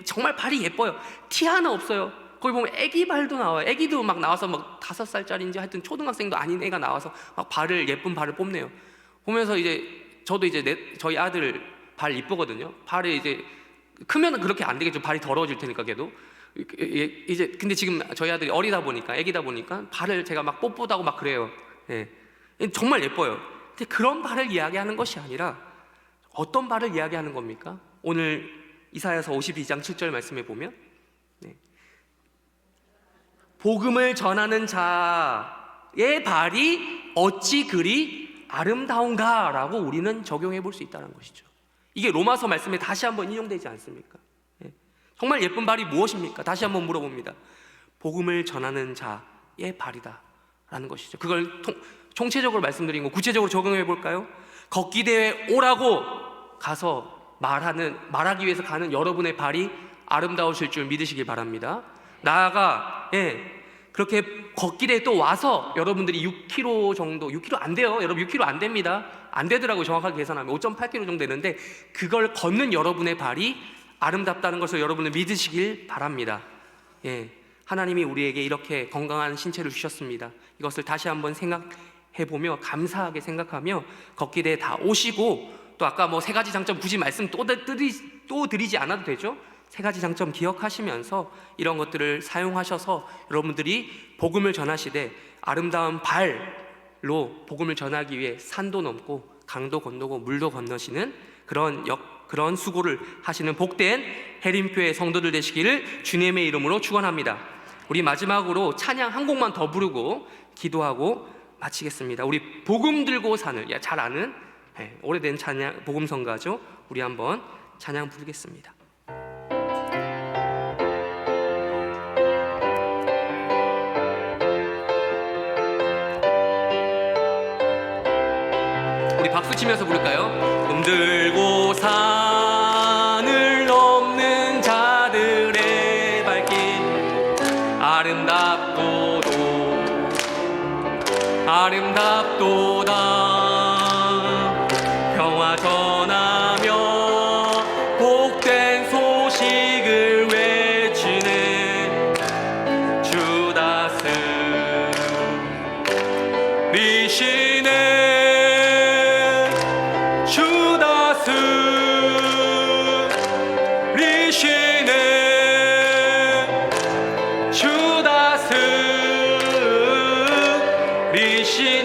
정말 발이 예뻐요. 티 하나 없어요. 거기 보면 애기 발도 나와요. 애기도 막 나와서 막 5살짜리인지 하여튼 초등학생도 아닌 애가 나와서 막 예쁜 발을 뽑네요. 보면서 저도 저희 아들 발 이쁘거든요. 발이 크면 그렇게 안 되겠죠. 발이 더러워질 테니까 걔도. 근데 지금 저희 아들이 애기다 보니까 발을 제가 막 뽀뽀하고 막 그래요. 정말 예뻐요. 근데 그런 발을 이야기하는 것이 아니라 어떤 발을 이야기하는 겁니까? 오늘 이사야서 52장 7절 말씀에 보면 복음을 전하는 자의 발이 어찌 그리 아름다운가라고 우리는 적용해 볼 수 있다는 것이죠. 이게 로마서 말씀에 다시 한번 인용되지 않습니까? 정말 예쁜 발이 무엇입니까? 다시 한번 물어봅니다. 복음을 전하는 자의 발이다 라는 것이죠. 그걸 총체적으로 말씀드린 거 구체적으로 적용해 볼까요? 걷기 대회 오라고 가서 말하기 위해서 가는 여러분의 발이 아름다우실 줄 믿으시기 바랍니다. 나아가 그렇게 걷기 대회 또 와서 여러분들이 6km 정도, 6km 안 돼요. 여러분 6km 안 됩니다. 안 되더라고요. 정확하게 계산하면 5.8km 정도 되는데 그걸 걷는 여러분의 발이 아름답다는 것을 여러분은 믿으시길 바랍니다. 하나님이 우리에게 이렇게 건강한 신체를 주셨습니다. 이것을 다시 한번 생각해보며 감사하게 생각하며 걷기 대회 다 오시고, 또 아까 뭐 3가지 장점 굳이 말씀 또 드리지 않아도 되죠. 3가지 장점 기억하시면서 이런 것들을 사용하셔서 여러분들이 복음을 전하시되 아름다운 발로 복음을 전하기 위해 산도 넘고 강도 건너고 물도 건너시는 그런 수고를 하시는 복된 해림교회 성도들 되시기를 주님의 이름으로 축원합니다. 우리 마지막으로 찬양 한 곡만 더 부르고 기도하고 마치겠습니다. 우리 복음 들고 산을 잘 아는 오래된 찬양 복음성가죠. 우리 한번 찬양 부르겠습니다. 우리 박수 치면서 부를까요? 복음 들고 산을 넘는 자들의 발길 아름답도다 평화 전하며 복된 소식을 외치네 주 다스리시네 주 다스리시네 주 다스리시네.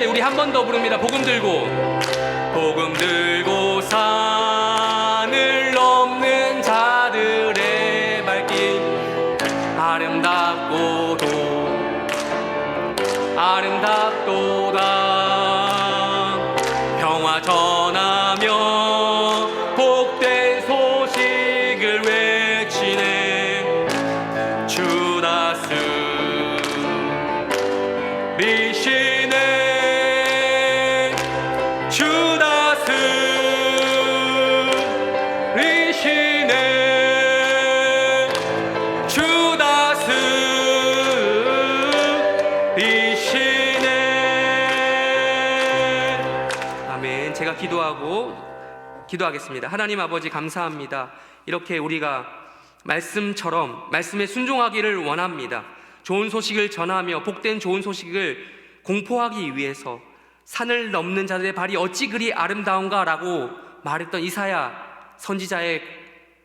우리 한 번 더 부릅니다. 복음 들고 산을 넘는 자들의 발길 아름답도다 평화 전하며 복된 소식을 외치네 주 다스리시네 주 다스리시네 주 다스리시네. 아멘. 제가 기도하겠습니다. 하나님 아버지 감사합니다. 이렇게 우리가 말씀에 순종하기를 원합니다. 좋은 소식을 전하며 복된 좋은 소식을 공포하기 위해서 산을 넘는 자들의 발이 어찌 그리 아름다운가 라고 말했던 이사야 선지자의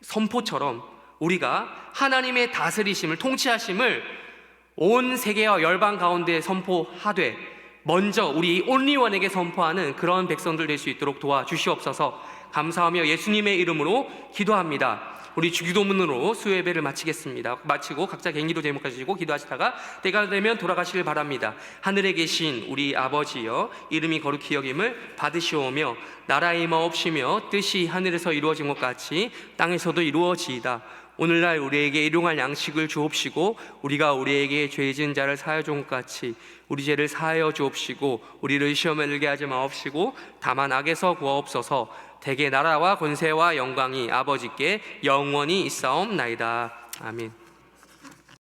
선포처럼 우리가 하나님의 다스리심을 통치하심을 온 세계와 열방 가운데 선포하되 먼저 우리 온리원에게 선포하는 그런 백성들 될 수 있도록 도와주시옵소서. 감사하며 예수님의 이름으로 기도합니다. 우리 주기도문으로 수요 예배를 마치고 각자 개인기도 제목하시고 기도하시다가 때가 되면 돌아가시길 바랍니다. 하늘에 계신 우리 아버지여 이름이 거룩히 여김을 받으시오며 나라의 임하옵시며 뜻이 하늘에서 이루어진 것 같이 땅에서도 이루어지이다. 오늘날 우리에게 일용할 양식을 주옵시고 우리가 우리에게 죄 지은 자를 사하여 준 것 같이 우리 죄를 사하여 주옵시고 우리를 시험에 들게 하지 마옵시고 다만 악에서 구하옵소서. 대개 나라와 권세와 영광이 아버지께 영원히 있사옵나이다. 아멘.